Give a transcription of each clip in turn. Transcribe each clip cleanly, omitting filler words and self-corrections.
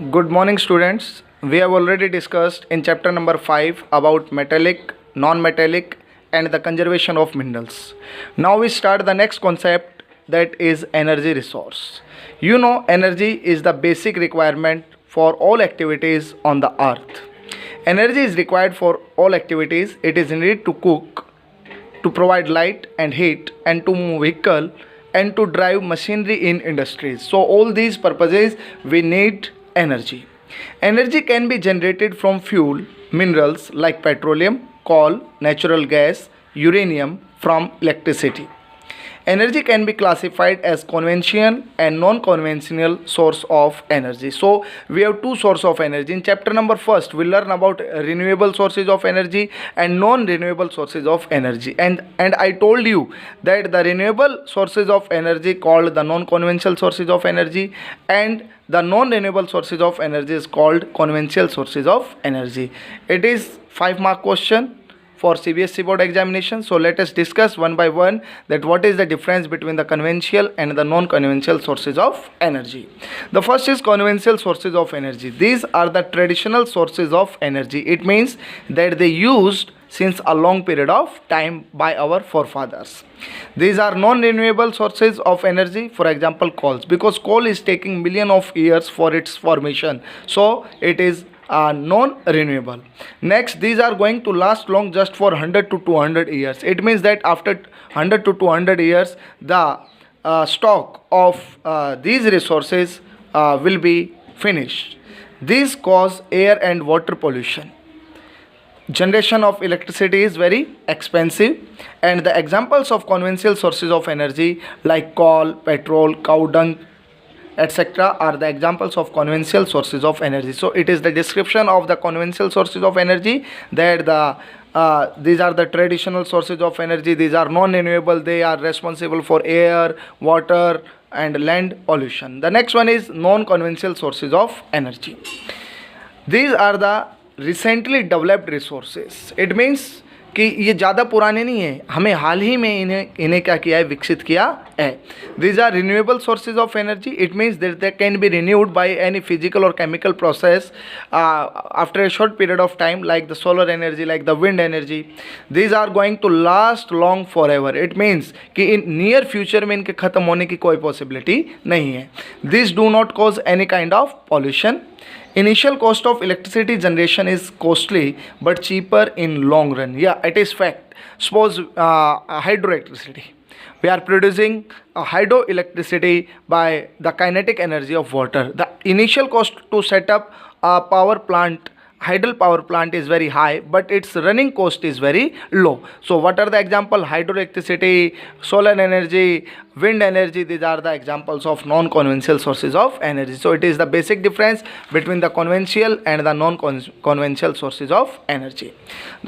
Good morning, students. We have already discussed in chapter number 5 about metallic, non-metallic, and the conservation of minerals. Now we start the next concept, that is energy resource. You know, energy is the basic requirement for all activities on the earth. Energy is required for all activities. It is needed to cook, to provide light and heat, and to move vehicle, and to drive machinery in industries. So all these purposes we need energy. Energy can be generated from fuel, minerals like petroleum, coal, natural gas, uranium, from electricity. Energy can be classified as conventional and non-conventional source of energy. So we have two sources of energy. In chapter number first, we learn about renewable sources of energy and non-renewable sources of energy. And I told you that the renewable sources of energy called the non-conventional sources of energy, and the non-renewable sources of energy is called conventional sources of energy. It is 5 mark question for CBSE board examination. So let us discuss one by one that what is the difference between the conventional and the non-conventional sources of energy. The first is conventional sources of energy. These are the traditional sources of energy. It means that they used since a long period of time by our forefathers. These are non-renewable sources of energy, for example coals, because coal is taking million of years for its formation, so it is non-renewable. Next, these are going to last long just for 100 to 200 years. It means that after 100 to 200 years the stock of these resources will be finished. These cause air and water pollution. Generation of electricity is very expensive, and the examples of conventional sources of energy like coal, petrol, cow dung, etc. are the examples of conventional sources of energy. So it is the description of the conventional sources of energy, that these are the traditional sources of energy. These are non-renewable. They are responsible for air, water, and land pollution. The next one is non-conventional sources of energy. These are the recently developed resources. It means कि ये ज़्यादा पुराने नहीं है, हमें हाल ही में इन्हें क्या किया है, विकसित किया है. These are renewable sources of energy. It means that they can be renewed by any physical or chemical process after a short period of time, like the solar energy, like the wind energy. These are going to last long forever. It means कि in near future में इनके ख़त्म होने की कोई possibility नहीं है. These do not cause any kind of pollution. Initial cost of electricity generation is costly but cheaper in long run. Yeah, it is fact. Suppose hydroelectricity. We are producing hydroelectricity by the kinetic energy of water. The initial cost to set up a power plant, hydel power plant, is very high, but its running cost is very low. So what are the example? Hydroelectricity, solar energy, wind energy. These are the examples of non-conventional sources of energy. So it is the basic difference between the conventional and the non-conventional sources of energy.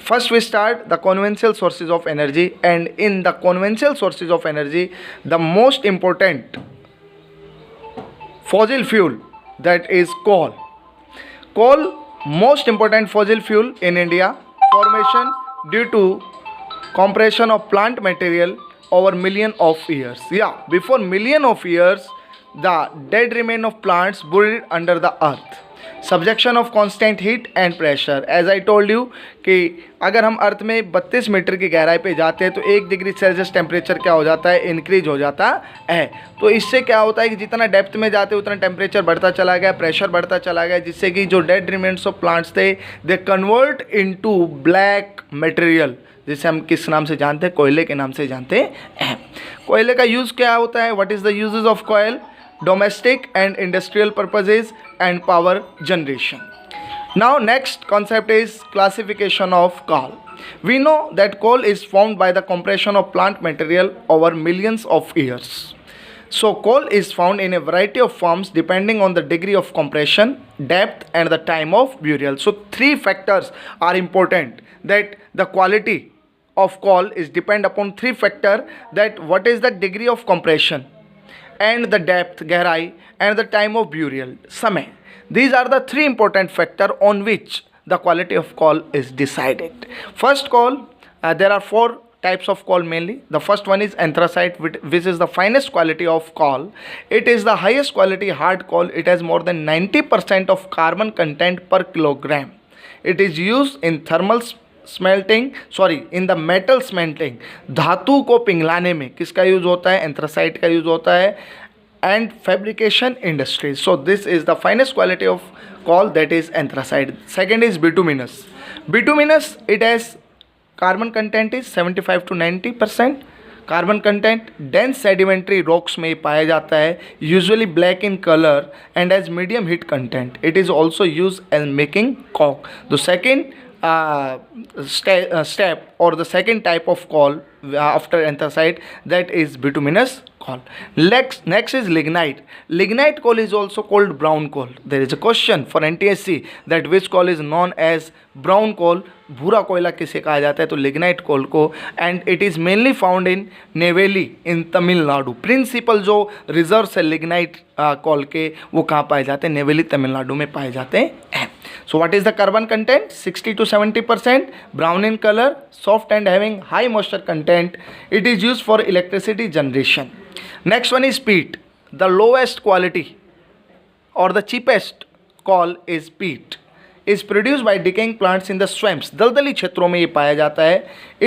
First we start the conventional sources of energy, and in the conventional sources of energy, the most important fossil fuel, that is coal. Coal, most important fossil fuel in India, formation due to compression of plant material over million of years. Yeah, before million of years, the dead remain of plants buried under the earth. Subjection of constant heat and pressure. As I told you कि अगर हम अर्थ में 32 metre की गहराई पे जाते हैं तो 1 डिग्री सेल्सियस टेम्परेचर क्या हो जाता है, इंक्रीज हो जाता है. तो इससे क्या होता है कि जितना डेप्थ में जाते उतना टेम्परेचर बढ़ता चला गया, प्रेशर बढ़ता चला गया, जिससे कि जो डेड रिमेन्स ऑफ प्लांट्स थे they convert into black material, जिसे हम किस नाम से जानते हैं, कोयले के नाम से जानते हैं. कोयले का यूज़ क्या होता है? What is the uses of coal? Domestic and industrial purposes and power generation. Now next concept is classification of coal. We know that coal is formed by the compression of plant material over millions of years. So coal is found in a variety of forms depending on the degree of compression, depth, and the time of burial. So 3 factors are important, that the quality of coal is depend upon 3 factors, that what is the degree of compression, and the depth, गहराई, and the time of burial, समय. These are the 3 important factors on which the quality of coal is decided. First coal, there are 4 types of coal mainly. The first one is anthracite, which is the finest quality of coal. It is the highest quality hard coal. It has more than 90% of carbon content per kilogram. It is used in thermal smelting in the metal smelting, धातु को पिघलाने में किसका use होता है? Anthracite का use होता है. And fabrication industries. So this is the finest quality of coal, that is anthracite. Second is bituminous. Bituminous, it has carbon content is 75 to 90% carbon content. Dense sedimentary rocks में पाया जाता है, usually black in colour and as medium heat content. It is also use as making coke. The second step or the second type of coal after anthracite, that is bituminous coal. Next is lignite. Lignite coal is also called brown coal. There is a question for NTSC that which coal is known as brown coal. भूरा कोयला किसे कहा जाता है? तो lignite coal को. And it is mainly found in Neyveli in Tamil Nadu. Principal जो reserves है लिग्नाइट कोल के वो कहाँ पाए जाते हैं? नेवेली तमिलनाडु में पाए जाते हैं. So what is the carbon content? 60 to 70%, brown in color, soft and having high moisture content. It is used for electricity generation. Next one is peat. The lowest quality or the cheapest coal is peat. Is produced by decaying plants in the swamps. दलदली क्षेत्रों में ये पाया जाता है.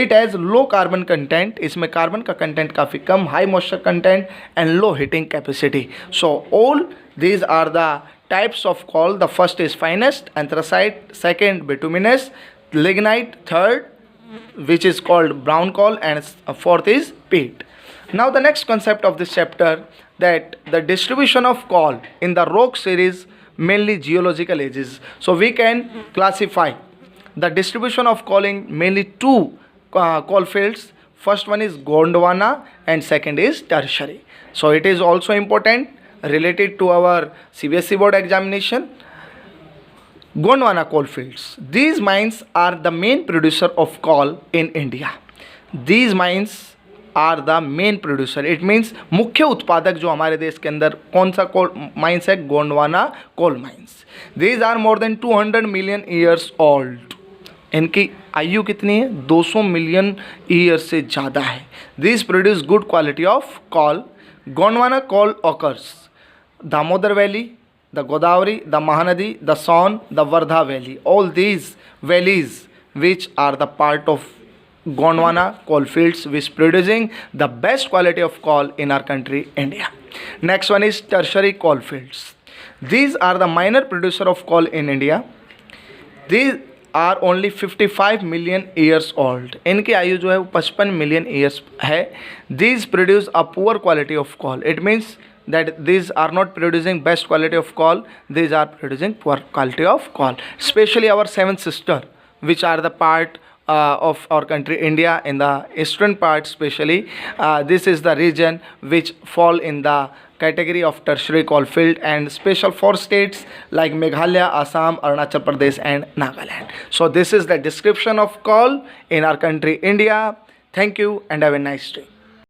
It has low carbon content. इसमें carbon का content काफ़ी कम, high moisture content and low heating capacity. So all these are the types of coal. The first is finest, anthracite. Second, bituminous. Lignite. Third, which is called brown coal. And fourth is peat. Now the next concept of this chapter, that the distribution of coal in the rock series, mainly geological ages. So we can classify the distribution of coal in mainly two coal fields. First one is Gondwana and second is tertiary. So it is also important related to our CBSE board examination. Gondwana coal fields. These mines are the main producer of coal in India. These mines are the main producer. It means मुख्य उत्पादक जो हमारे देश के अंदर कौन सा coal mines है? Gondwana coal mines. These are more than 200 million years old. इनकी आयु कितनी है? 200 मिलियन ईयर्स से ज़्यादा है. This produce good quality of coal. Gondwana coal occurs Damodar valley, the Godavari, the Mahanadi, the Son, the Wardha valley. All these valleys which are the part of Gondwana coal fields, which producing the best quality of coal in our country, India. Next one is tertiary coal fields. These are the minor producer of coal in India. These are only 55 million years old. इनकी आयु जो है वो 55 million years है. These produce a poor quality of coal. It means that these are not producing best quality of coal. These are producing poor quality of coal. Especially our seven sister, which are the part of our country India, in the eastern part especially. This is the region which fall in the category of tertiary coal field, and special for states like Meghalaya, Assam, Arunachal Pradesh and Nagaland. So this is the description of coal in our country India. Thank you and have a nice day.